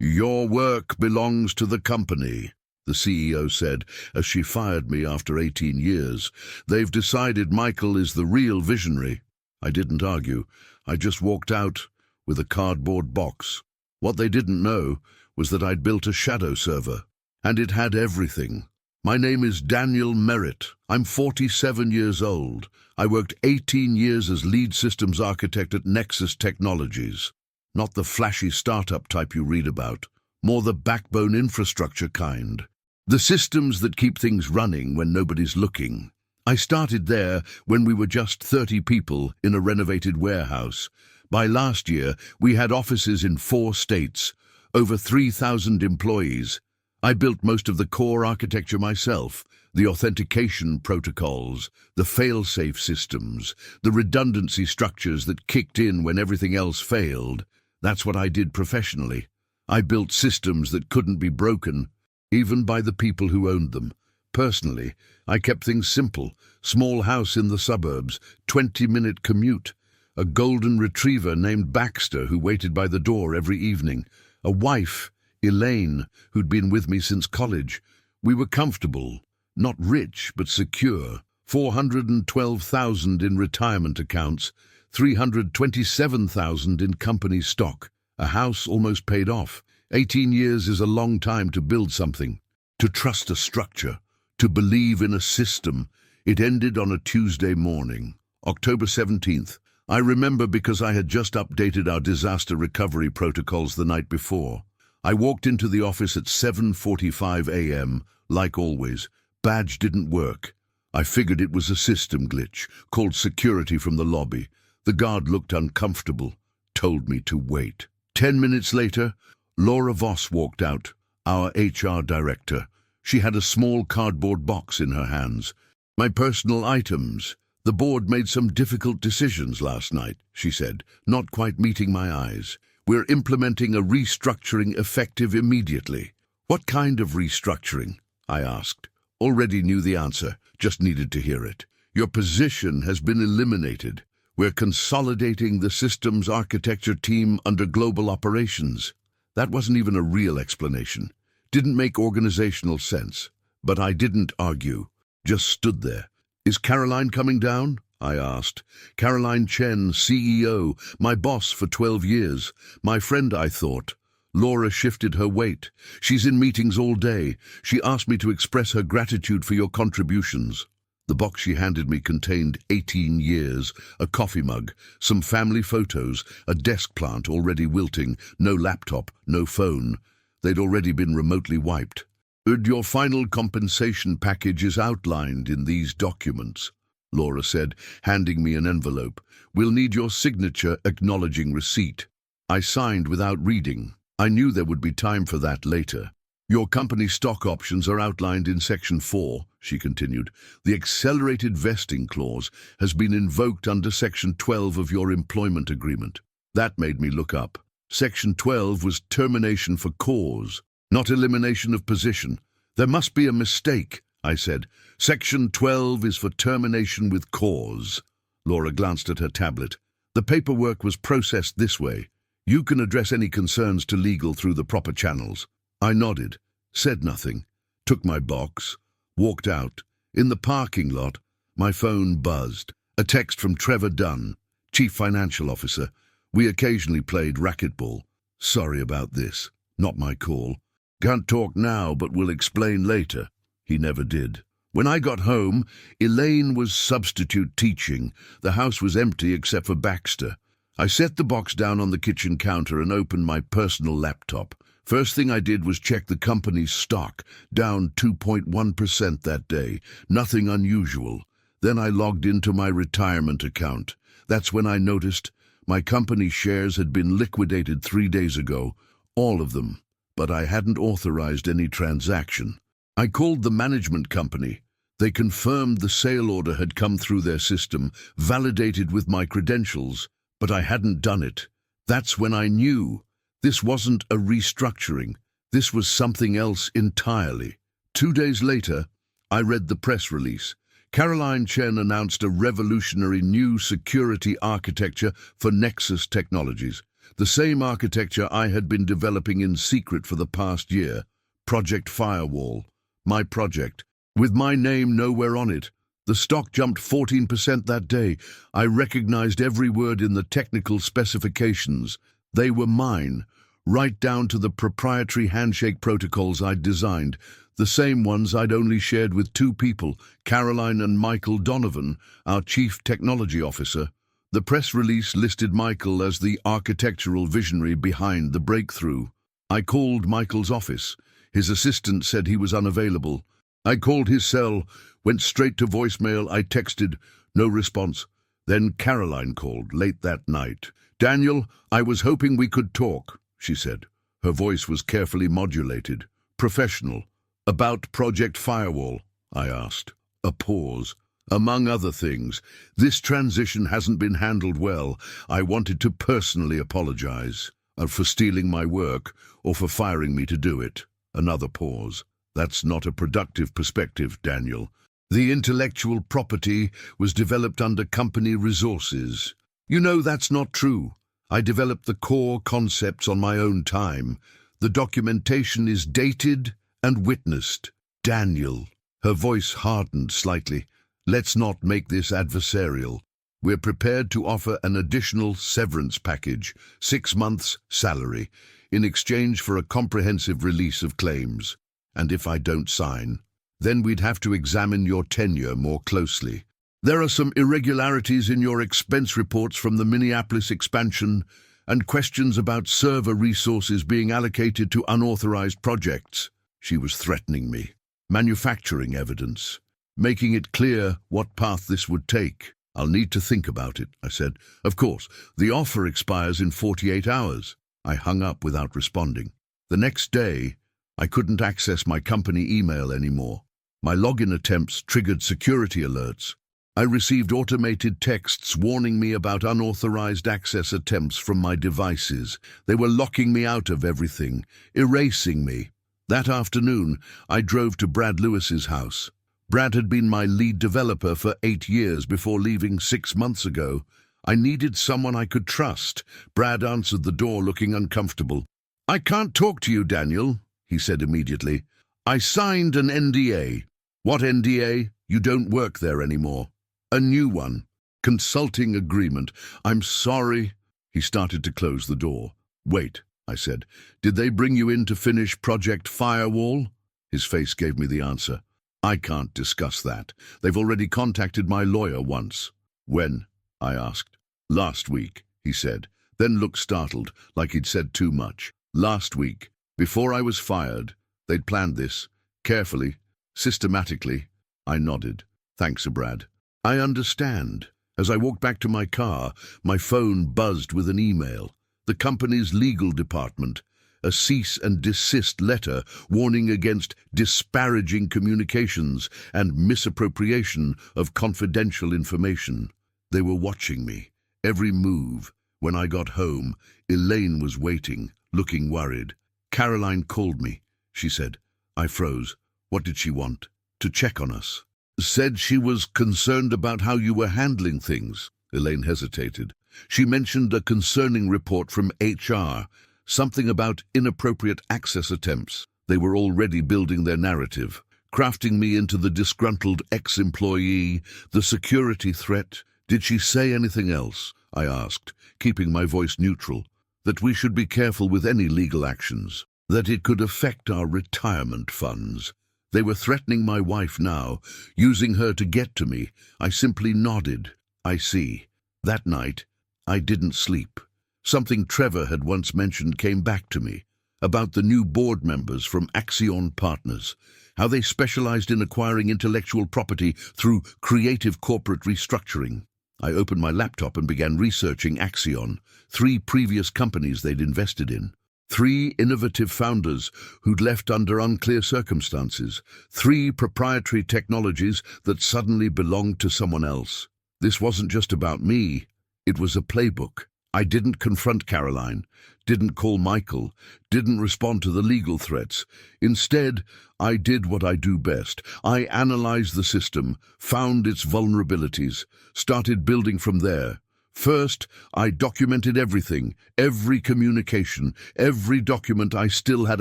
"Your work belongs to the company," the CEO said as she fired me after 18 years. "They've decided Michael is the real visionary." I didn't argue. I just walked out with a cardboard box. What they didn't know was that I'd built a shadow server, and it had everything. My name is Daniel Merritt. I'm 47 years old. I worked 18 years as lead systems architect at Nexus Technologies. Not the flashy startup type you read about, more the backbone infrastructure kind. The systems that keep things running when nobody's looking. I started there when we were just 30 people in a renovated warehouse. By last year, we had offices in 4 states, over 3,000 employees. I built most of the core architecture myself, the authentication protocols, the fail-safe systems, the redundancy structures that kicked in when everything else failed. That's what I did professionally. I built systems that couldn't be broken, even by the people who owned them. Personally, I kept things simple. Small house in the suburbs, 20-minute commute. A golden retriever named Baxter who waited by the door every evening. A wife, Elaine, who'd been with me since college. We were comfortable, not rich, but secure. 412,000 in retirement accounts, 327,000 in company stock. A house almost paid off. 18 years is a long time to build something, to trust a structure, to believe in a system. It ended on a Tuesday morning, October 17th. I remember because I had just updated our disaster recovery protocols the night before. I walked into the office at 7:45 a.m., like always. Badge didn't work. I figured it was a system glitch, called security from the lobby. The guard looked uncomfortable, told me to wait. 10 minutes later, Laura Voss walked out, our HR director. She had a small cardboard box in her hands. "My personal items. The board made some difficult decisions last night," she said, not quite meeting my eyes. "We're implementing a restructuring effective immediately." "What kind of restructuring?" I asked. Already knew the answer, just needed to hear it. "Your position has been eliminated. We're consolidating the systems architecture team under global operations." That wasn't even a real explanation. Didn't make organizational sense. But I didn't argue, just stood there. "Is Caroline coming down?" I asked. "Caroline Chen, CEO, my boss for 12 years. My friend, I thought." Laura shifted her weight. "She's in meetings all day. She asked me to express her gratitude for your contributions." The box she handed me contained 18 years, a coffee mug, some family photos, a desk plant already wilting, no laptop, no phone. They'd already been remotely wiped. "Your final compensation package is outlined in these documents," Laura said, handing me an envelope. "We'll need your signature acknowledging receipt." I signed without reading. I knew there would be time for that later. "Your company stock options are outlined in Section 4, she continued. "The accelerated vesting clause has been invoked under Section 12 of your employment agreement." That made me look up. Section 12 was termination for cause, not elimination of position. "There must be a mistake," I said. "Section 12 is for termination with cause." Laura glanced at her tablet. "The paperwork was processed this way. You can address any concerns to legal through the proper channels." I nodded, said nothing, took my box, walked out. In the parking lot, my phone buzzed. A text from Trevor Dunn, Chief Financial Officer. "We occasionally played racquetball. Sorry about this. Not my call. Can't talk now, but we'll explain later." He never did. When I got home, Elaine was substitute teaching. The house was empty except for Baxter. I set the box down on the kitchen counter and opened my personal laptop. First thing I did was check the company's stock, down 2.1% that day. Nothing unusual. Then I logged into my retirement account. That's when I noticed my company shares had been liquidated 3 days ago. All of them. But I hadn't authorized any transaction. I called the management company. They confirmed the sale order had come through their system, validated with my credentials, but I hadn't done it. That's when I knew. This wasn't a restructuring. This was something else entirely. 2 days later, I read the press release. Caroline Chen announced a revolutionary new security architecture for Nexus Technologies. The same architecture I had been developing in secret for the past year. Project Firewall. My project. With my name nowhere on it. The stock jumped 14% that day. I recognized every word in the technical specifications. They were mine, right down to the proprietary handshake protocols I'd designed, the same ones I'd only shared with two people, Caroline and Michael Donovan, our chief technology officer. The press release listed Michael as the architectural visionary behind the breakthrough. I called Michael's office. His assistant said he was unavailable. I called his cell, went straight to voicemail. I texted, no response. Then Caroline called late that night. "Daniel, I was hoping we could talk," she said. Her voice was carefully modulated, professional. "About Project Firewall?" I asked. A pause. "Among other things, this transition hasn't been handled well. I wanted to personally apologize for stealing my work or for firing me to do it." Another pause. "That's not a productive perspective, Daniel. The intellectual property was developed under company resources. You know that's not true. I developed the core concepts on my own time. The documentation is dated and witnessed." "Daniel." Her voice hardened slightly. "Let's not make this adversarial. We're prepared to offer an additional severance package, 6 months' salary, in exchange for a comprehensive release of claims. And if I don't sign, then we'd have to examine your tenure more closely. There are some irregularities in your expense reports from the Minneapolis expansion and questions about server resources being allocated to unauthorized projects." She was threatening me. "Manufacturing evidence, making it clear what path this would take." "I'll need to think about it," I said. "Of course, the offer expires in 48 hours. I hung up without responding. The next day, I couldn't access my company email anymore. My login attempts triggered security alerts. I received automated texts warning me about unauthorized access attempts from my devices. They were locking me out of everything, erasing me. That afternoon, I drove to Brad Lewis's house. Brad had been my lead developer for 8 years before leaving 6 months ago. I needed someone I could trust. Brad answered the door looking uncomfortable. "I can't talk to you, Daniel," he said immediately. "I signed an NDA." "What NDA? You don't work there anymore." "A new one. Consulting agreement." "I'm sorry." He started to close the door. "Wait," I said. "Did they bring you in to finish Project Firewall?" His face gave me the answer. "I can't discuss that. They've already contacted my lawyer once." "When?" I asked. "Last week," he said, then looked startled, like he'd said too much. "Last week, before I was fired. They'd planned this, carefully, systematically." I nodded. "Thanks, Brad." "I understand." As I walked back to my car, my phone buzzed with an email. The company's legal department. A cease and desist letter warning against disparaging communications and misappropriation of confidential information. They were watching me, every move. When I got home, Elaine was waiting, looking worried. "Caroline called me," she said. I froze. "What did she want?" "To check on us." "Said she was concerned about how you were handling things." Elaine hesitated. "She mentioned a concerning report from HR, something about inappropriate access attempts." They were already building their narrative, crafting me into the disgruntled ex-employee, the security threat. "Did she say anything else?" I asked, keeping my voice neutral. "That we should be careful with any legal actions, that it could affect our retirement funds." They were threatening my wife now, using her to get to me. I simply nodded. "I see." That night, I didn't sleep. Something Trevor had once mentioned came back to me, about the new board members from Axion Partners, how they specialized in acquiring intellectual property through creative corporate restructuring. I opened my laptop and began researching Axion, 3 previous companies they'd invested in. 3 innovative founders who'd left under unclear circumstances. 3 proprietary technologies that suddenly belonged to someone else. This wasn't just about me. It was a playbook. I didn't confront Caroline, didn't call Michael, didn't respond to the legal threats. Instead, I did what I do best. I analyzed the system, found its vulnerabilities, started building from there, First, I documented everything, every communication, every document I still had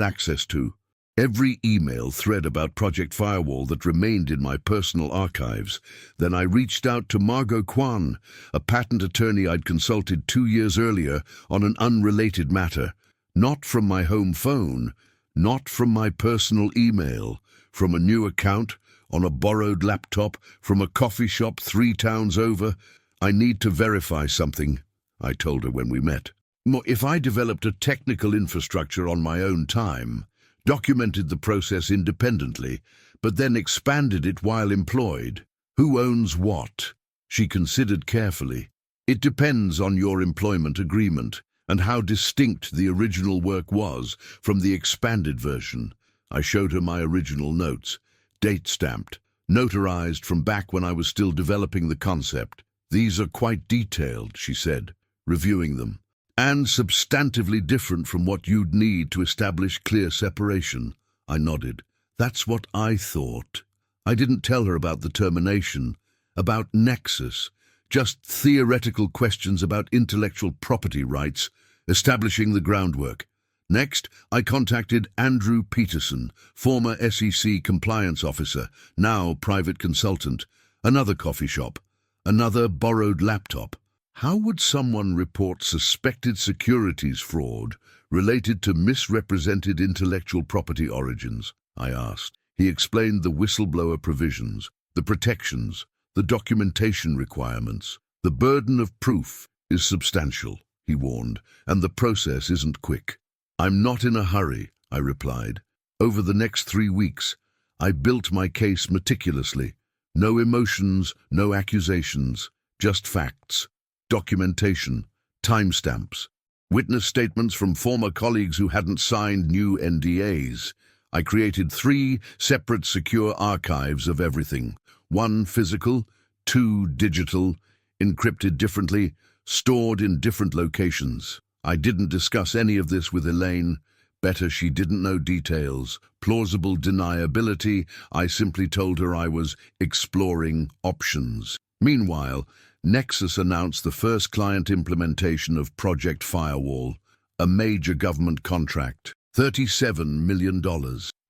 access to. Every email thread about Project Firewall that remained in my personal archives. Then I reached out to Margot Kwan, a patent attorney I'd consulted 2 years earlier on an unrelated matter. Not from my home phone, not from my personal email, from a new account, on a borrowed laptop, from a coffee shop 3 towns over. I need to verify something, I told her when we met. If I developed a technical infrastructure on my own time, documented the process independently, but then expanded it while employed. Who owns what? She considered carefully. It depends on your employment agreement and how distinct the original work was from the expanded version. I showed her my original notes, date-stamped, notarized from back when I was still developing the concept. These are quite detailed, she said, reviewing them, and substantively different from what you'd need to establish clear separation. I nodded. That's what I thought. I didn't tell her about the termination, about Nexus, just theoretical questions about intellectual property rights, establishing the groundwork. Next, I contacted Andrew Peterson, former SEC compliance officer, now private consultant, another coffee shop, another borrowed laptop. How would someone report suspected securities fraud related to misrepresented intellectual property origins? I asked. He explained the whistleblower provisions, the protections, the documentation requirements. The burden of proof is substantial, he warned, and the process isn't quick. I'm not in a hurry, I replied. Over the next 3 weeks, I built my case meticulously. No emotions, no accusations, just facts. Documentation, timestamps, witness statements from former colleagues who hadn't signed new NDAs. I created 3 separate secure archives of everything. 1 physical, 2 digital, encrypted differently, stored in different locations. I didn't discuss any of this with Elaine. Better she didn't know details. Plausible deniability. I simply told her I was exploring options. Meanwhile, Nexus announced the first client implementation of Project Firewall, a major government contract. $37 million.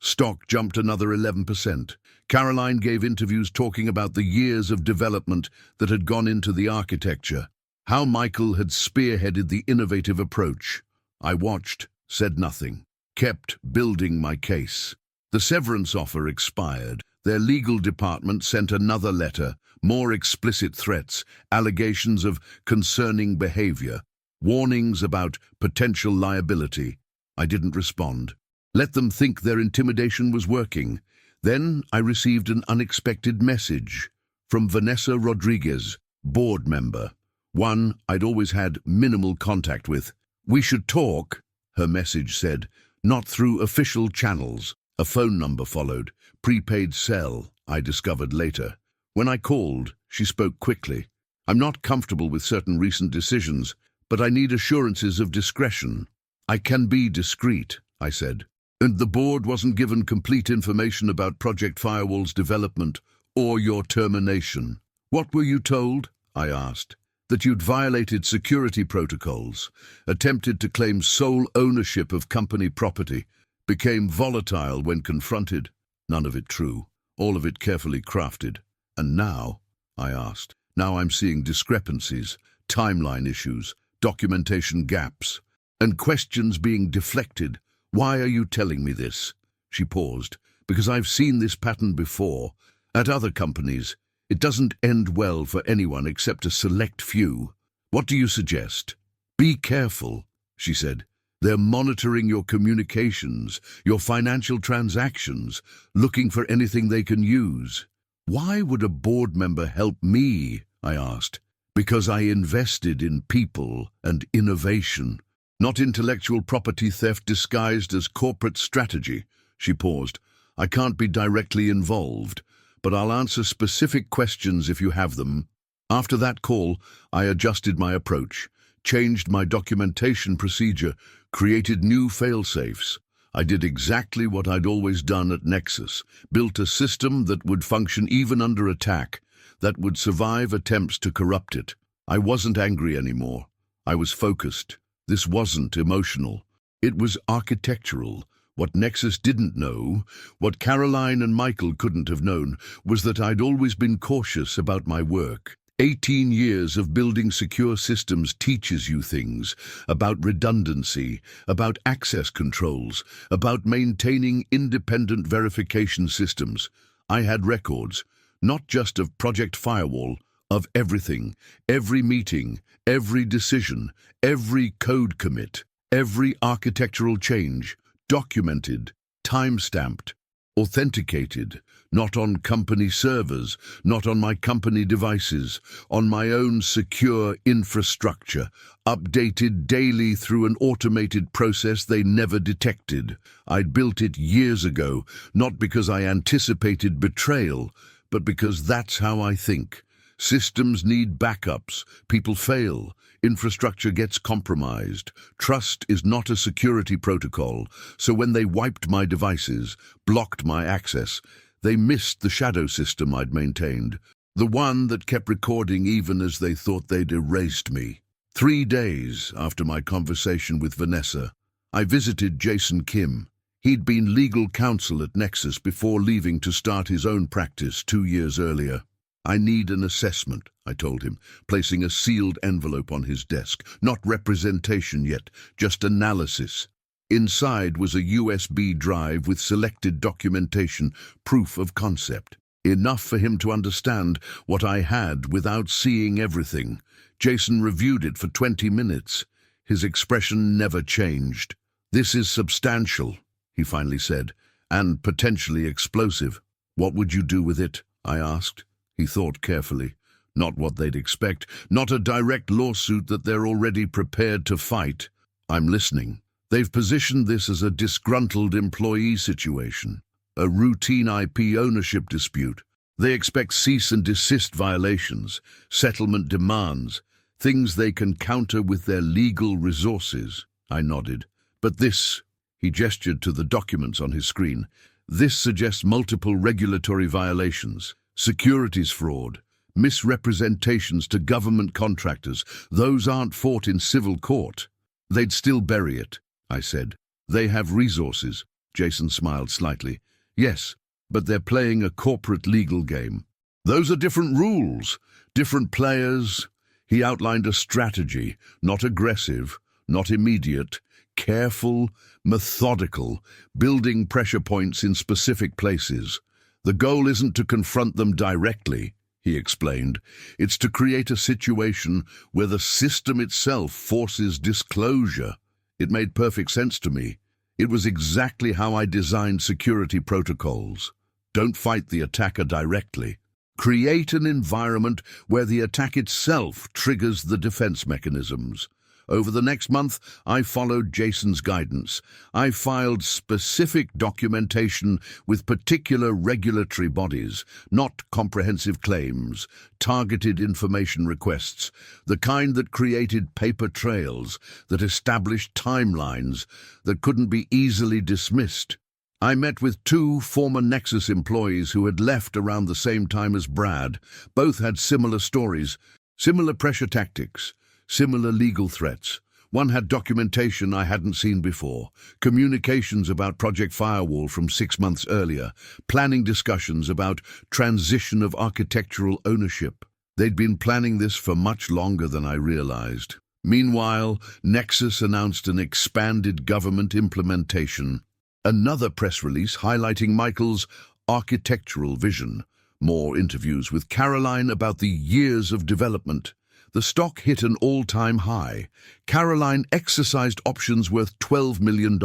Stock jumped another 11%. Caroline gave interviews talking about the years of development that had gone into the architecture, how Michael had spearheaded the innovative approach. I watched, said nothing, kept building my case. The severance offer expired. Their legal department sent another letter, more explicit threats, allegations of concerning behavior, warnings about potential liability. I didn't respond. Let them think their intimidation was working. Then I received an unexpected message from Vanessa Rodriguez, board member, one I'd always had minimal contact with. We should talk, her message said, not through official channels. A phone number followed, prepaid cell, I discovered later. When I called, she spoke quickly. I'm not comfortable with certain recent decisions, but I need assurances of discretion. I can be discreet, I said. And the board wasn't given complete information about Project Firewall's development or your termination. What were you told? I asked. That you'd violated security protocols, attempted to claim sole ownership of company property, became volatile when confronted. None of it true, all of it carefully crafted. And now, I asked, now I'm seeing discrepancies, timeline issues, documentation gaps, and questions being deflected. Why are you telling me this? She paused. Because I've seen this pattern before, at other companies. It doesn't end well for anyone except a select few. What do you suggest? Be careful, she said. They're monitoring your communications, your financial transactions, looking for anything they can use. Why would a board member help me? I asked. Because I invested in people and innovation, not intellectual property theft disguised as corporate strategy. She paused. I can't be directly involved, but I'll answer specific questions if you have them. After that call, I adjusted my approach, changed my documentation procedure, created new fail-safes. I did exactly what I'd always done at Nexus, built a system that would function even under attack, that would survive attempts to corrupt it. I wasn't angry anymore. I was focused. This wasn't emotional. It was architectural. What Nexus didn't know, what Caroline and Michael couldn't have known, was that I'd always been cautious about my work. 18 years of building secure systems teaches you things about redundancy, about access controls, about maintaining independent verification systems. I had records, not just of Project Firewall, of everything, every meeting, every decision, every code commit, every architectural change, documented, time-stamped, authenticated, not on company servers, not on my company devices, on my own secure infrastructure, updated daily through an automated process they never detected. I'd built it years ago, not because I anticipated betrayal, but because that's how I think. Systems need backups, people fail, infrastructure gets compromised. Trust is not a security protocol, so when they wiped my devices, blocked my access, they missed the shadow system I'd maintained, the one that kept recording even as they thought they'd erased me. 3 days after my conversation with Vanessa, I visited Jason Kim. He'd been legal counsel at Nexus before leaving to start his own practice 2 years earlier. I need an assessment, I told him, placing a sealed envelope on his desk. Not representation yet, just analysis. Inside was a USB drive with selected documentation, proof of concept. Enough for him to understand what I had without seeing everything. Jason reviewed it for 20 minutes. His expression never changed. "This is substantial," he finally said, "and potentially explosive." "What would you do with it?" I asked. He thought carefully. Not what they'd expect, not a direct lawsuit that they're already prepared to fight. "I'm listening. They've positioned this as a disgruntled employee situation, a routine IP ownership dispute. They expect cease and desist violations, settlement demands, things they can counter with their legal resources." I nodded. "But this," he gestured to the documents on his screen, "this suggests multiple regulatory violations. Securities fraud, misrepresentations to government contractors. Those aren't fought in civil court." "They'd still bury it," I said. "They have resources." Jason smiled slightly. "Yes, but they're playing a corporate legal game. Those are different rules, different players." He outlined a strategy, not aggressive, not immediate, careful, methodical, building pressure points in specific places. "The goal isn't to confront them directly," he explained. "It's to create a situation where the system itself forces disclosure." It made perfect sense to me. It was exactly how I designed security protocols. Don't fight the attacker directly. Create an environment where the attack itself triggers the defense mechanisms. Over the next month, I followed Jason's guidance. I filed specific documentation with particular regulatory bodies, not comprehensive claims, targeted information requests, the kind that created paper trails, that established timelines, that couldn't be easily dismissed. I met with 2 former Nexus employees who had left around the same time as Brad. Both had similar stories, similar pressure tactics, similar legal threats. One had documentation I hadn't seen before, communications about Project Firewall from 6 months earlier, planning discussions about transition of architectural ownership. They'd been planning this for much longer than I realized. Meanwhile, Nexus announced an expanded government implementation. Another press release highlighting Michael's architectural vision. More interviews with Caroline about the years of development. The stock hit an all-time high. Caroline exercised options worth $12 million.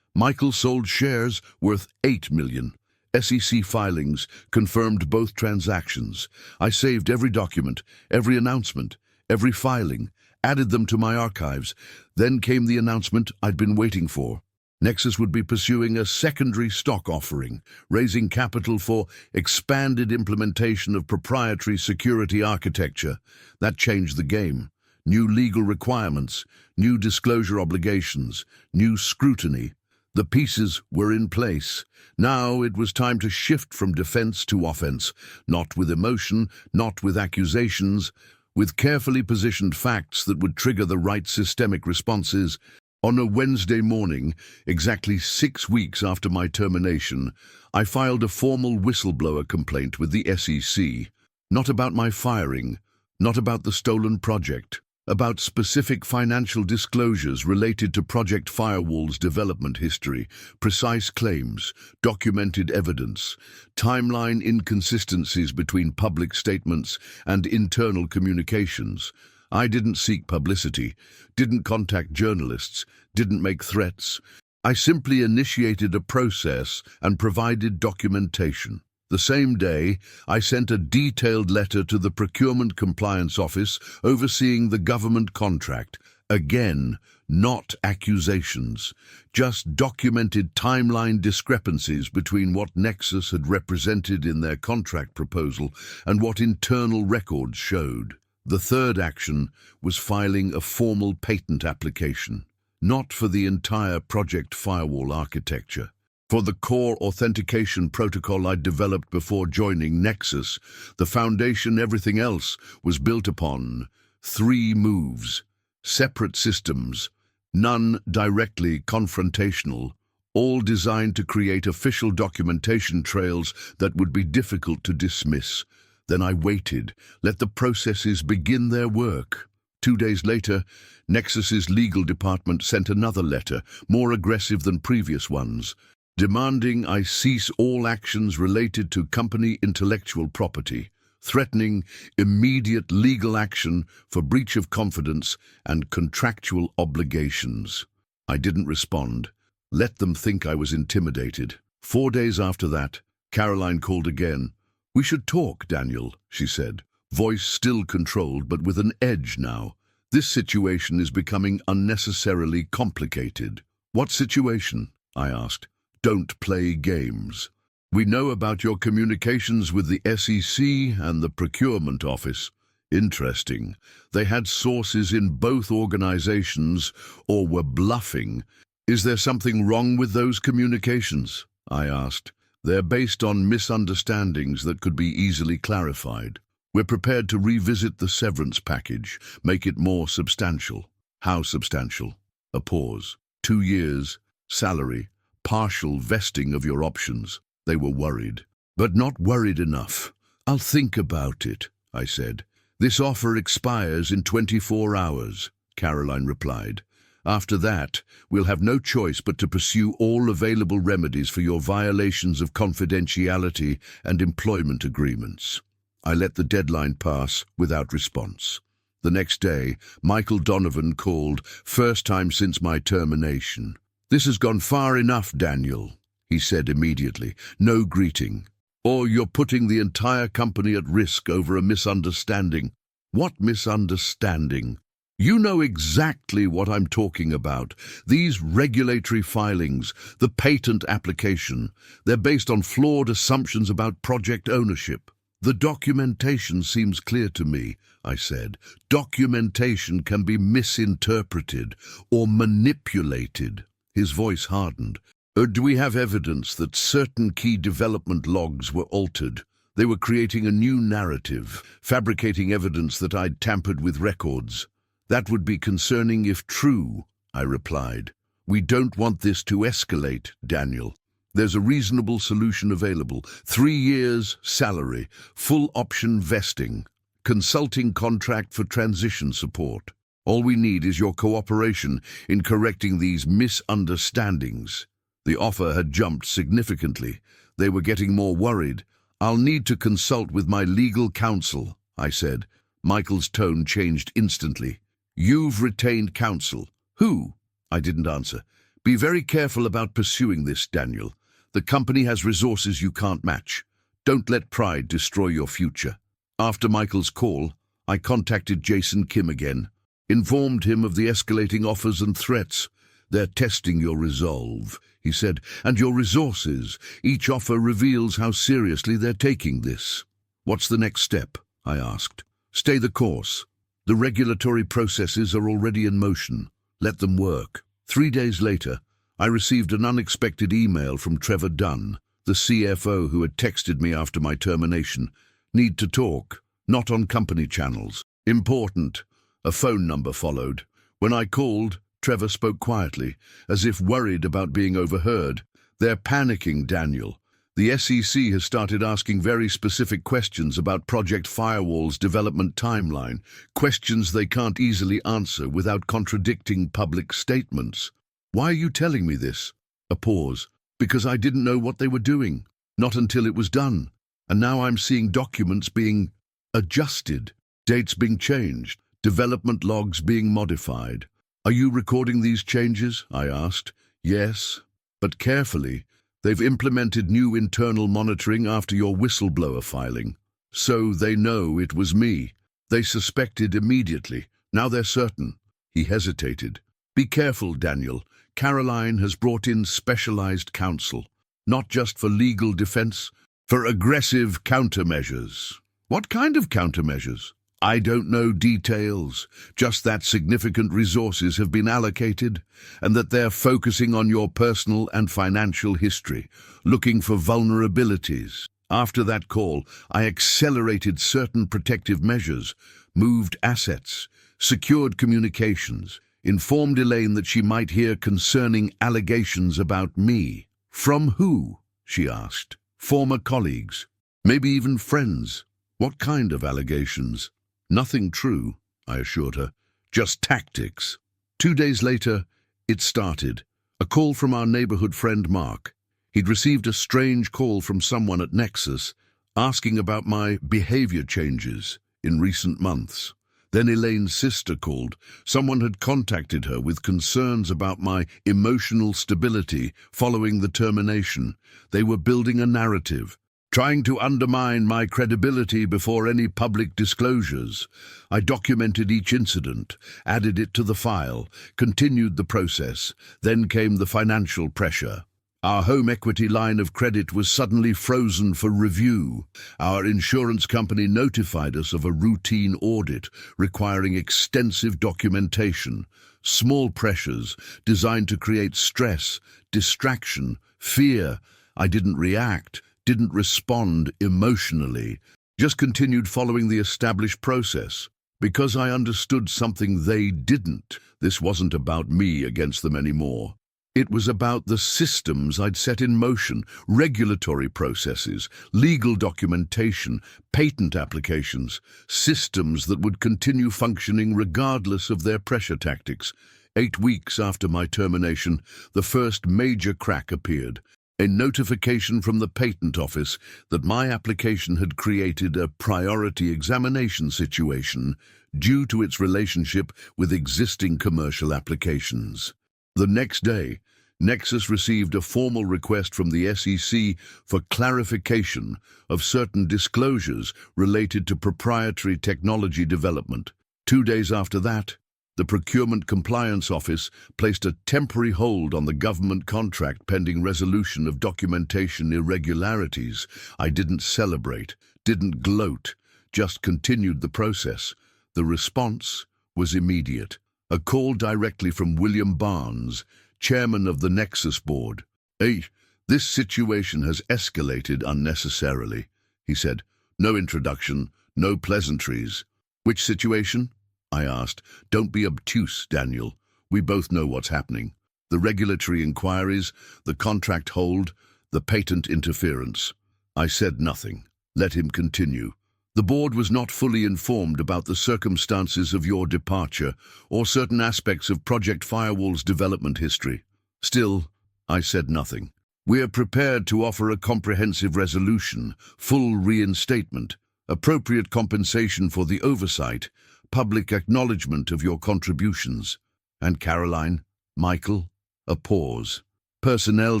Michael sold shares worth $8 million. SEC filings confirmed both transactions. I saved every document, every announcement, every filing, added them to my archives. Then came the announcement I'd been waiting for. Nexus would be pursuing a secondary stock offering, raising capital for expanded implementation of proprietary security architecture. That changed the game. New legal requirements, new disclosure obligations, new scrutiny. The pieces were in place. Now it was time to shift from defense to offense, not with emotion, not with accusations, with carefully positioned facts that would trigger the right systemic responses. On a Wednesday morning, exactly 6 weeks after my termination, I filed a formal whistleblower complaint with the SEC. Not about my firing, not about the stolen project, about specific financial disclosures related to Project Firewall's development history, precise claims, documented evidence, timeline inconsistencies between public statements and internal communications. I didn't seek publicity, didn't contact journalists, didn't make threats. I simply initiated a process and provided documentation. The same day, I sent a detailed letter to the Procurement Compliance Office overseeing the government contract. Again, not accusations, just documented timeline discrepancies between what Nexus had represented in their contract proposal and what internal records showed. The third action was filing a formal patent application, not for the entire Project Firewall architecture. For the core authentication protocol I'd developed before joining Nexus, the foundation everything else was built upon. 3 moves, separate systems, none directly confrontational, all designed to create official documentation trails that would be difficult to dismiss. Then I waited, let the processes begin their work. 2 days later, Nexus's legal department sent another letter, more aggressive than previous ones, demanding I cease all actions related to company intellectual property, threatening immediate legal action for breach of confidence and contractual obligations. I didn't respond, let them think I was intimidated. 4 days after that, Caroline called again. "We should talk, Daniel," she said, voice still controlled but with an edge now. "This situation is becoming unnecessarily complicated." "What situation?" I asked. "Don't play games. We know about your communications with the SEC and the Procurement Office." Interesting. They had sources in both organizations or were bluffing. "Is there something wrong with those communications?" I asked. "They're based on misunderstandings that could be easily clarified. We're prepared to revisit the severance package, make it more substantial." "How substantial?" A pause. 2 years, salary, partial vesting of your options. They were worried. "But not worried enough. I'll think about it," I said. "This offer expires in 24 hours, Caroline replied. "After that, we'll have no choice but to pursue all available remedies for your violations of confidentiality and employment agreements." I let the deadline pass without response. The next day, Michael Donovan called, first time since my termination. "This has gone far enough, Daniel," he said immediately. "No greeting. Or you're putting the entire company at risk over a misunderstanding." "What misunderstanding?" "You know exactly what I'm talking about. These regulatory filings, the patent application, they're based on flawed assumptions about project ownership." "The documentation seems clear to me," I said. "Documentation can be misinterpreted or manipulated." His voice hardened. "Do we have evidence that certain key development logs were altered? They were creating a new narrative, fabricating evidence that I'd tampered with records." "That would be concerning if true," I replied. "We don't want this to escalate, Daniel. There's a reasonable solution available. 3 years, salary, full option vesting, consulting contract for transition support. All we need is your cooperation in correcting these misunderstandings." The offer had jumped significantly. They were getting more worried. "I'll need to consult with my legal counsel," I said. Michael's tone changed instantly. "You've retained counsel. Who?" I didn't answer. "Be very careful about pursuing this, Daniel. The company has resources you can't match. Don't let pride destroy your future." After Michael's call, I contacted Jason Kim again, informed him of the escalating offers and threats. "They're testing your resolve," he said, "and your resources. Each offer reveals how seriously they're taking this." "What's the next step?" I asked. "Stay the course. The regulatory processes are already in motion. Let them work." 3 days later, I received an unexpected email from Trevor Dunn, the CFO who had texted me after my termination. "Need to talk, not on company channels." Important. A phone number followed. When I called, Trevor spoke quietly, as if worried about being overheard. They're panicking, Daniel. The SEC has started asking very specific questions about Project Firewall's development timeline, questions they can't easily answer without contradicting public statements. Why are you telling me this? A pause. Because I didn't know what they were doing, not until it was done. And now I'm seeing documents being adjusted, dates being changed, development logs being modified. Are you recording these changes? I asked. Yes, but carefully. They've implemented new internal monitoring after your whistleblower filing. So they know it was me. They suspected immediately. Now they're certain. He hesitated. Be careful, Daniel. Caroline has brought in specialized counsel, not just for legal defense, for aggressive countermeasures. What kind of countermeasures? I don't know details, just that significant resources have been allocated and that they're focusing on your personal and financial history, looking for vulnerabilities. After that call, I accelerated certain protective measures, moved assets, secured communications, informed Elaine that she might hear concerning allegations about me. From who? She asked. Former colleagues, maybe even friends. What kind of allegations? Nothing true, I assured her. Just tactics. 2 days later, it started. A call from our neighborhood friend Mark. He'd received a strange call from someone at Nexus, asking about my behavior changes in recent months. Then Elaine's sister called. Someone had contacted her with concerns about my emotional stability following the termination. They were building a narrative, trying to undermine my credibility before any public disclosures. I documented each incident, added it to the file, continued the process. Then came the financial pressure. Our home equity line of credit was suddenly frozen for review. Our insurance company notified us of a routine audit requiring extensive documentation. Small pressures designed to create stress, distraction, fear. I didn't react, didn't respond emotionally, just continued following the established process. Because I understood something they didn't. This wasn't about me against them anymore. It was about the systems I'd set in motion, regulatory processes, legal documentation, patent applications, systems that would continue functioning regardless of their pressure tactics. 8 weeks after my termination, the first major crack appeared. A notification from the Patent Office that my application had created a priority examination situation due to its relationship with existing commercial applications. The next day, Nexus received a formal request from the SEC for clarification of certain disclosures related to proprietary technology development. 2 days after that, the Procurement Compliance Office placed a temporary hold on the government contract pending resolution of documentation irregularities. I didn't celebrate, didn't gloat, just continued the process. The response was immediate. A call directly from William Barnes, chairman of the Nexus board. "Hey, this situation has escalated unnecessarily," he said. "No introduction, no pleasantries." "Which situation?" I asked. "Don't be obtuse, Daniel. We both know what's happening. The regulatory inquiries, the contract hold, the patent interference." I said nothing. Let him continue. "The board was not fully informed about the circumstances of your departure or certain aspects of Project Firewall's development history." Still, I said nothing. "We are prepared to offer a comprehensive resolution, full reinstatement, appropriate compensation for the oversight, public acknowledgement of your contributions." "And Caroline? Michael?" A pause. "Personnel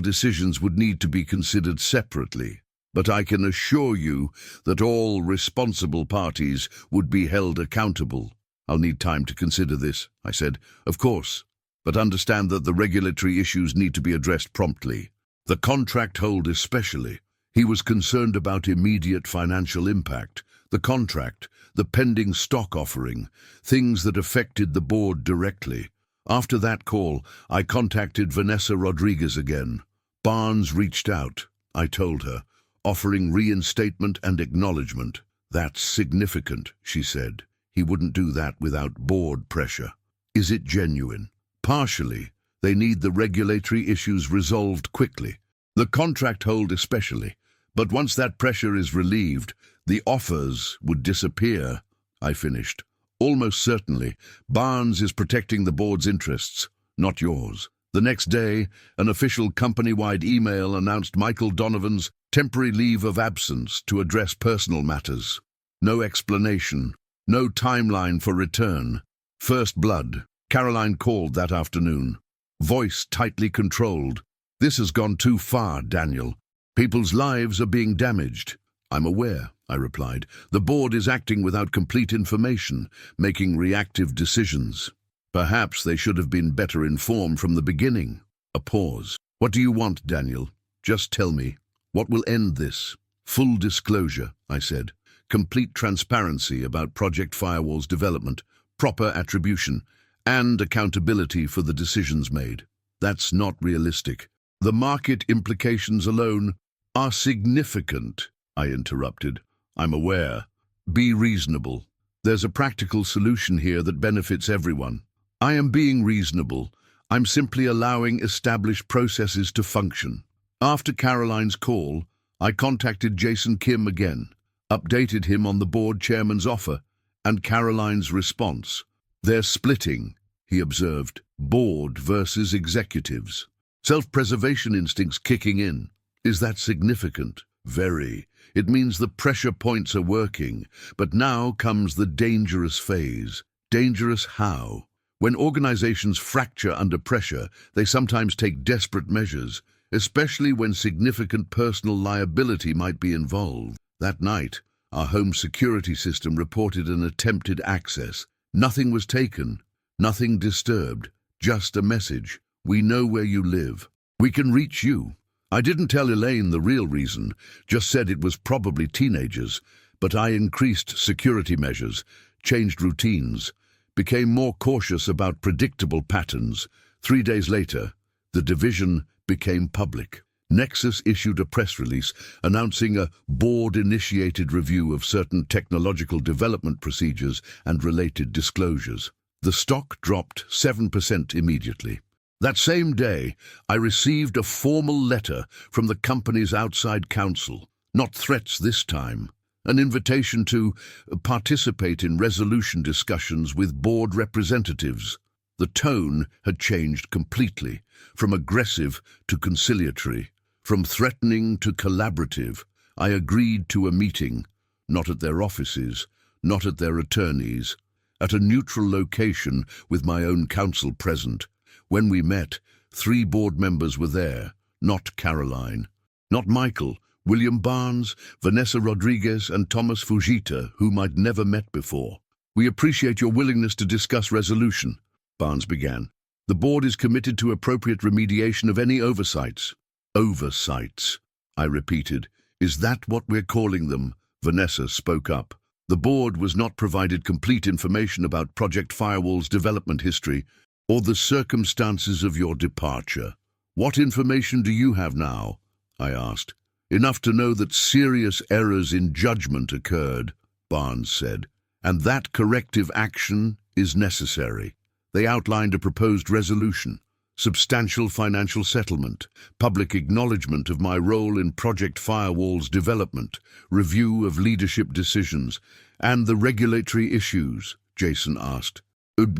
decisions would need to be considered separately. But I can assure you that all responsible parties would be held accountable." "I'll need time to consider this," I said. "Of course, but understand that the regulatory issues need to be addressed promptly. The contract hold especially." He was concerned about immediate financial impact. The contract, the pending stock offering, things that affected the board directly. After that call, I contacted Vanessa Rodriguez again. "Barnes reached out," I told her, "offering reinstatement and acknowledgement." "That's significant," she said. He wouldn't do that without board pressure. Is it genuine? Partially. They need the regulatory issues resolved quickly. The contract hold especially. But once that pressure is relieved, the offers would disappear, I finished. Almost certainly, Barnes is protecting the board's interests, not yours. The next day, an official company-wide email announced Michael Donovan's temporary leave of absence to address personal matters. No explanation, no timeline for return. First blood. Caroline called that afternoon. Voice tightly controlled. This has gone too far, Daniel. People's lives are being damaged. I'm aware, I replied. The board is acting without complete information, making reactive decisions. Perhaps they should have been better informed from the beginning. A pause. What do you want, Daniel? Just tell me. What will end this? Full disclosure, I said. Complete transparency about Project Firewall's development, proper attribution, and accountability for the decisions made. That's not realistic. The market implications alone are significant, I interrupted. I'm aware. Be reasonable. There's a practical solution here that benefits everyone. I am being reasonable. I'm simply allowing established processes to function. After Caroline's call, I contacted Jason Kim again, updated him on the board chairman's offer and Caroline's response. They're splitting, he observed, board versus executives. Self-preservation instincts kicking in. Is that significant? Very. It means the pressure points are working, but now comes the dangerous phase. Dangerous how? When organizations fracture under pressure, they sometimes take desperate measures, especially when significant personal liability might be involved. That night, our home security system reported an attempted access. Nothing was taken, nothing disturbed, just a message. We know where you live. We can reach you. I didn't tell Elaine the real reason, just said it was probably teenagers, but I increased security measures, changed routines, became more cautious about predictable patterns. 3 days later, the division became public. Nexus issued a press release announcing a board-initiated review of certain technological development procedures and related disclosures. The stock dropped 7% immediately. That same day, I received a formal letter from the company's outside counsel, not threats this time, an invitation to participate in resolution discussions with board representatives. The tone had changed completely, from aggressive to conciliatory, from threatening to collaborative. I agreed to a meeting, not at their offices, not at their attorneys, at a neutral location with my own counsel present. When we met, 3 board members were there, not Caroline, not Michael, William Barnes, Vanessa Rodriguez, and Thomas Fujita, whom I'd never met before. We appreciate your willingness to discuss resolution, Barnes began. The board is committed to appropriate remediation of any oversights. Oversights, I repeated. Is that what we're calling them? Vanessa spoke up. The board was not provided complete information about Project Firewall's development history or the circumstances of your departure. What information do you have now? I asked. Enough to know that serious errors in judgment occurred, Barnes said, and that corrective action is necessary. They outlined a proposed resolution, substantial financial settlement, public acknowledgement of my role in Project Firewall's development, review of leadership decisions, and the regulatory issues, Jason asked.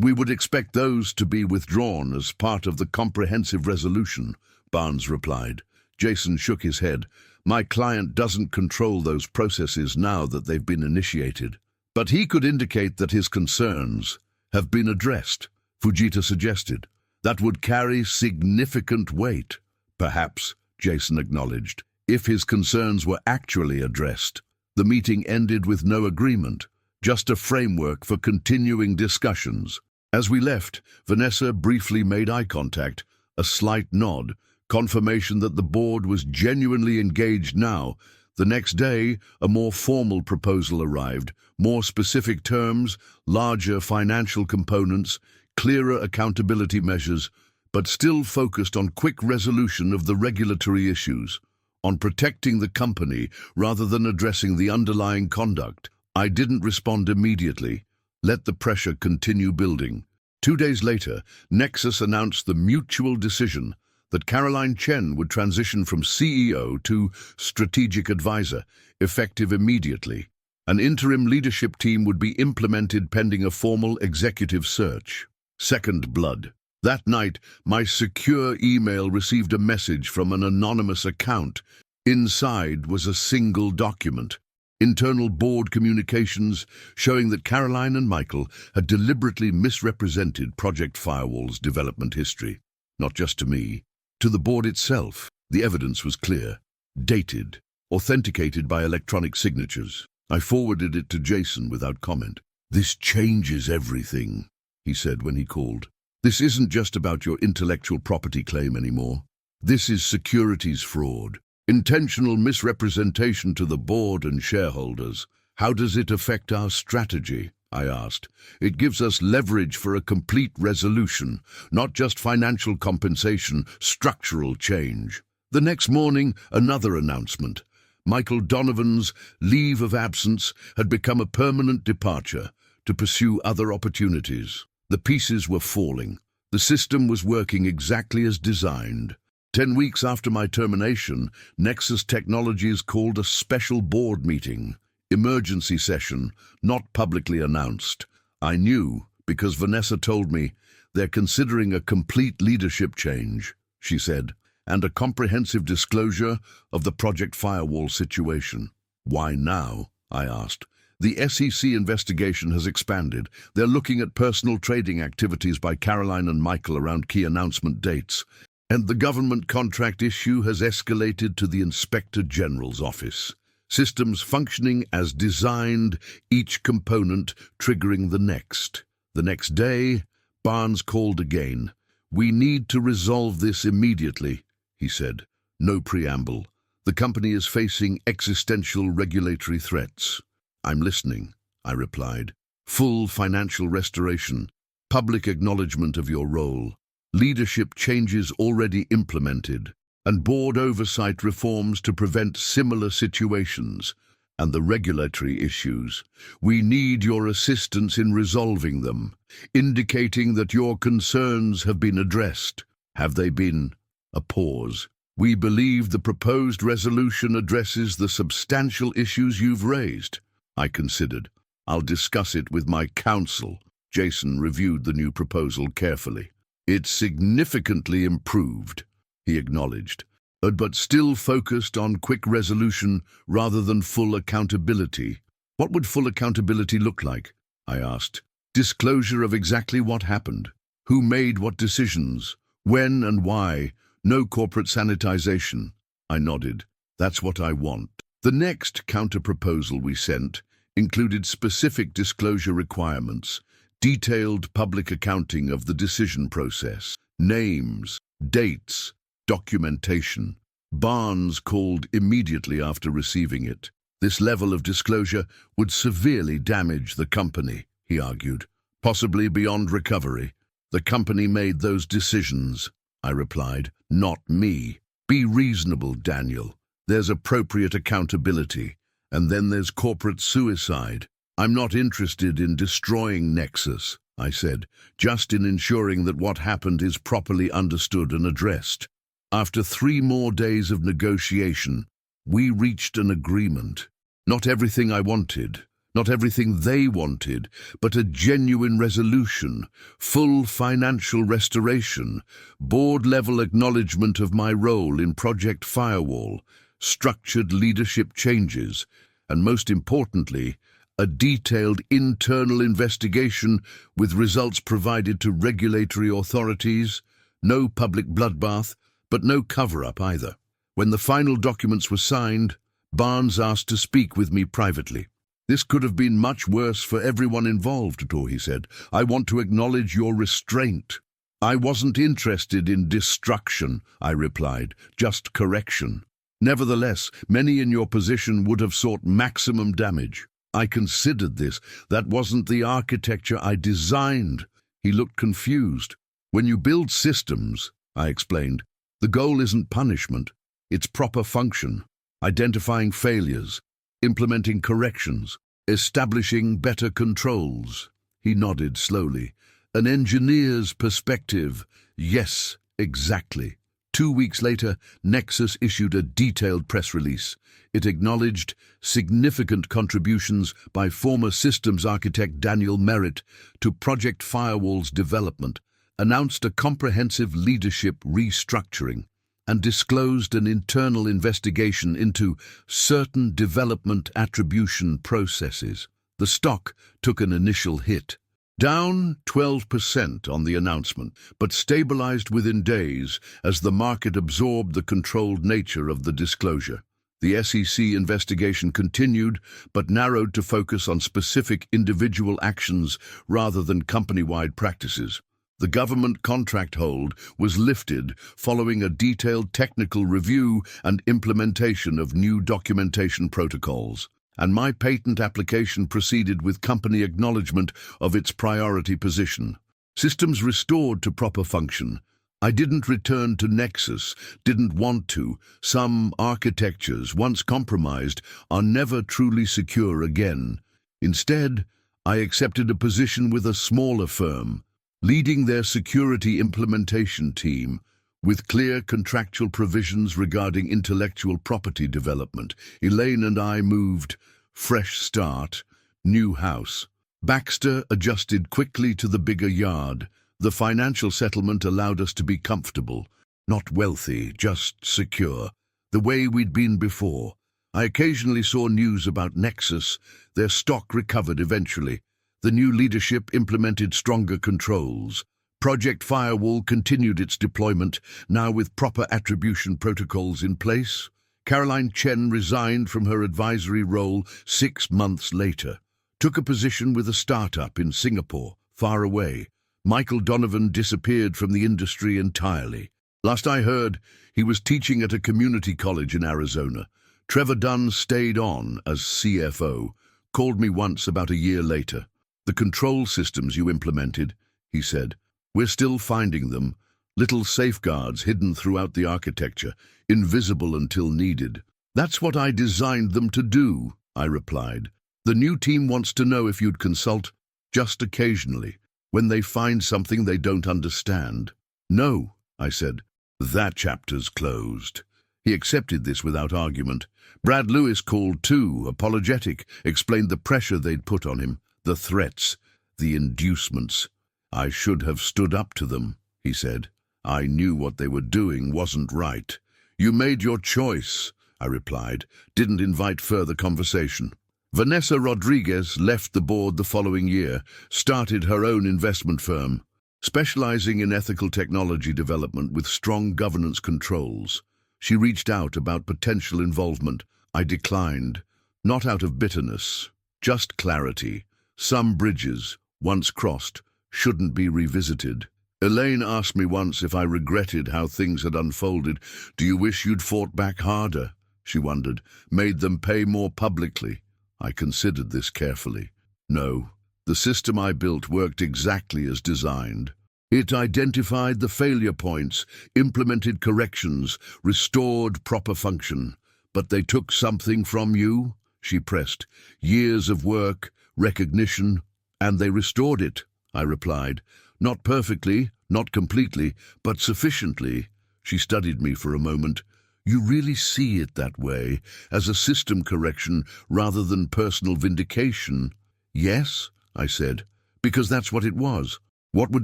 We would expect those to be withdrawn as part of the comprehensive resolution, Barnes replied. Jason shook his head. My client doesn't control those processes now that they've been initiated. But he could indicate that his concerns have been addressed, Fujita suggested. That would carry significant weight. Perhaps, Jason acknowledged, if his concerns were actually addressed. The meeting ended with no agreement, just a framework for continuing discussions. As we left, Vanessa briefly made eye contact, a slight nod, confirmation that the board was genuinely engaged now. The next day, a more formal proposal arrived, more specific terms, larger financial components, clearer accountability measures, but still focused on quick resolution of the regulatory issues, on protecting the company rather than addressing the underlying conduct. I didn't respond immediately. Let the pressure continue building. 2 days later, Nexus announced the mutual decision that Caroline Chen would transition from CEO to strategic advisor, effective immediately. An interim leadership team would be implemented pending a formal executive search. Second blood. That night, my secure email received a message from an anonymous account. Inside was a single document. Internal board communications showing that Caroline and Michael had deliberately misrepresented Project Firewall's development history. Not just to me, to the board itself. The evidence was clear, dated, authenticated by electronic signatures. I forwarded it to Jason without comment. "This changes everything," he said when he called. "This isn't just about your intellectual property claim anymore. This is securities fraud. Intentional misrepresentation to the board and shareholders. How does it affect our strategy?" I asked. "It gives us leverage for a complete resolution, not just financial compensation, structural change." The next morning, another announcement. Michael Donovan's leave of absence had become a permanent departure to pursue other opportunities. The pieces were falling. The system was working exactly as designed. 10 weeks after my termination, Nexus Technologies called a special board meeting. Emergency session, not publicly announced. I knew, because Vanessa told me, they're considering a complete leadership change, she said, and a comprehensive disclosure of the Project Firewall situation. "Why now?" I asked. "The SEC investigation has expanded. They're looking at personal trading activities by Caroline and Michael around key announcement dates. And the government contract issue has escalated to the Inspector General's office. Systems functioning as designed, each component triggering the next. The next day, Barnes called again. "We need to resolve this immediately," he said. No preamble. "The company is facing existential regulatory threats." "I'm listening," I replied. "Full financial restoration, public acknowledgement of your role, leadership changes already implemented, and board oversight reforms to prevent similar situations, and the regulatory issues. We need your assistance in resolving them, indicating that your concerns have been addressed." "Have they been?" A pause. "We believe the proposed resolution addresses the substantial issues you've raised." I considered. "I'll discuss it with my counsel." Jason reviewed the new proposal carefully. "It's significantly improved," he acknowledged, "but still focused on quick resolution rather than full accountability." "What would full accountability look like?" I asked. "Disclosure of exactly what happened, who made what decisions, when and why, no corporate sanitization." I nodded. "That's what I want." The next counter-proposal we sent included specific disclosure requirements, detailed public accounting of the decision process, names, dates, documentation. Barnes called immediately after receiving it. "This level of disclosure would severely damage the company," he argued, "possibly beyond recovery." "The company made those decisions," I replied, "not me." "Be reasonable, Daniel. There's appropriate accountability, and then there's corporate suicide. I'm not interested in destroying Nexus," I said, "just in ensuring that what happened is properly understood and addressed." After 3 more days of negotiation, we reached an agreement. Not everything I wanted, not everything they wanted, but a genuine resolution, full financial restoration, board-level acknowledgement of my role in Project Firewall, structured leadership changes, and most importantly, a detailed internal investigation with results provided to regulatory authorities, no public bloodbath, but no cover-up either. When the final documents were signed, Barnes asked to speak with me privately. "This could have been much worse for everyone involved, Tor," he said. "I want to acknowledge your restraint." "I wasn't interested in destruction," I replied, "just correction. Nevertheless, many in your position would have sought maximum damage. I considered this. That wasn't the architecture I designed." He looked confused. "When you build systems," I explained, "the goal isn't punishment. It's proper function, identifying failures, implementing corrections, establishing better controls." He nodded slowly. An engineer's perspective. Yes, exactly. 2 weeks later, Nexus issued a detailed press release. It acknowledged significant contributions by former systems architect Daniel Merritt to Project Firewall's development, announced a comprehensive leadership restructuring, and disclosed an internal investigation into certain development attribution processes. The stock took an initial hit, down 12% on the announcement, but stabilized within days as the market absorbed the controlled nature of the disclosure. The SEC investigation continued, but narrowed to focus on specific individual actions rather than company-wide practices. The government contract hold was lifted following a detailed technical review and implementation of new documentation protocols, and my patent application proceeded with company acknowledgement of its priority position. Systems restored to proper function. I didn't return to Nexus, didn't want to. Some architectures, once compromised, are never truly secure again. Instead, I accepted a position with a smaller firm, leading their security implementation team, with clear contractual provisions regarding intellectual property development. Elaine and I moved. Fresh start, new house. Baxter adjusted quickly to the bigger yard. The financial settlement allowed us to be comfortable, not wealthy, just secure, the way we'd been before. I occasionally saw news about Nexus. Their stock recovered eventually. The new leadership implemented stronger controls. Project Firewall continued its deployment, now with proper attribution protocols in place. Caroline Chen resigned from her advisory role 6 months later, took a position with a startup in Singapore, far away. Michael Donovan disappeared from the industry entirely. Last I heard, he was teaching at a community college in Arizona. Trevor Dunn stayed on as CFO, called me once about a year later. "The control systems you implemented," he said, "we're still finding them. Little safeguards hidden throughout the architecture, invisible until needed." "That's what I designed them to do," I replied. "The new team wants to know if you'd consult, just occasionally, when they find something they don't understand." "No," I said. "That chapter's closed." He accepted this without argument. Brad Lewis called too, apologetic, explained the pressure they'd put on him, the threats, the inducements. "I should have stood up to them," he said. "I knew what they were doing wasn't right." "You made your choice," I replied, didn't invite further conversation. Vanessa Rodriguez left the board the following year, started her own investment firm, specializing in ethical technology development with strong governance controls. She reached out about potential involvement. I declined, not out of bitterness, just clarity. Some bridges, once crossed, shouldn't be revisited. Elaine asked me once if I regretted how things had unfolded. "Do you wish you'd fought back harder?" she wondered. "Made them pay more publicly?" I considered this carefully. No, the system I built worked exactly as designed. It identified the failure points, implemented corrections, restored proper function. "But they took something from you?" she pressed. "Years of work, recognition, and they restored it," I replied. "Not perfectly, not completely, but sufficiently." She studied me for a moment. "You really see it that way, as a system correction rather than personal vindication?" "Yes," I said, "because that's what it was. What would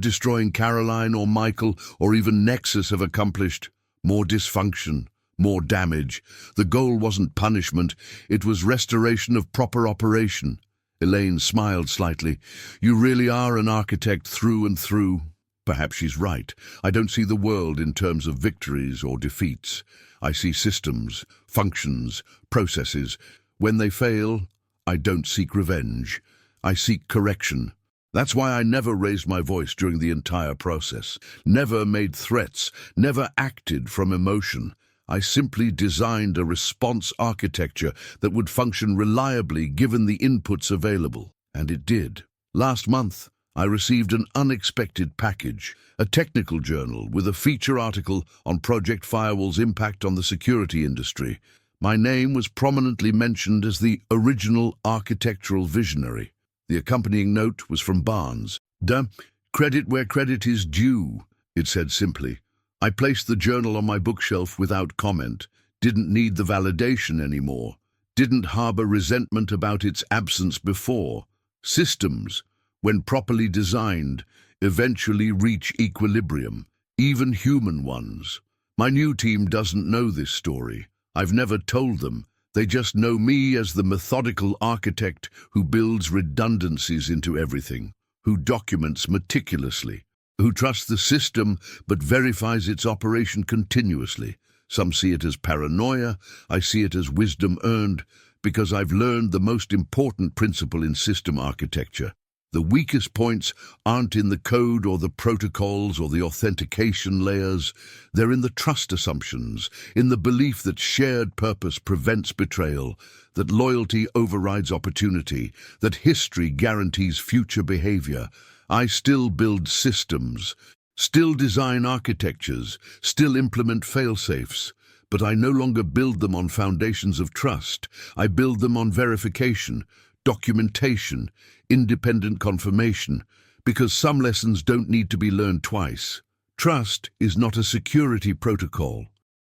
destroying Caroline or Michael or even Nexus have accomplished? More dysfunction, more damage. The goal wasn't punishment, it was restoration of proper operation." Elaine smiled slightly. "You really are an architect through and through." Perhaps she's right. I don't see the world in terms of victories or defeats. I see systems, functions, processes. When they fail, I don't seek revenge. I seek correction. That's why I never raised my voice during the entire process, never made threats, never acted from emotion. I simply designed a response architecture that would function reliably given the inputs available, and it did. Last month, I received an unexpected package, a technical journal with a feature article on Project Firewall's impact on the security industry. My name was prominently mentioned as the original architectural visionary. The accompanying note was from Barnes. Credit where credit is due, it said simply. I placed the journal on my bookshelf without comment, didn't need the validation anymore, didn't harbor resentment about its absence before. Systems, when properly designed, eventually reach equilibrium, even human ones. My new team doesn't know this story. I've never told them. They just know me as the methodical architect who builds redundancies into everything, who documents meticulously, who trusts the system but verifies its operation continuously. Some see it as paranoia, I see it as wisdom earned, because I've learned the most important principle in system architecture. The weakest points aren't in the code or the protocols or the authentication layers. They're in the trust assumptions, in the belief that shared purpose prevents betrayal, that loyalty overrides opportunity, that history guarantees future behavior. I still build systems, still design architectures, still implement fail-safes, but I no longer build them on foundations of trust. I build them on verification, documentation, independent confirmation, because some lessons don't need to be learned twice. Trust is not a security protocol.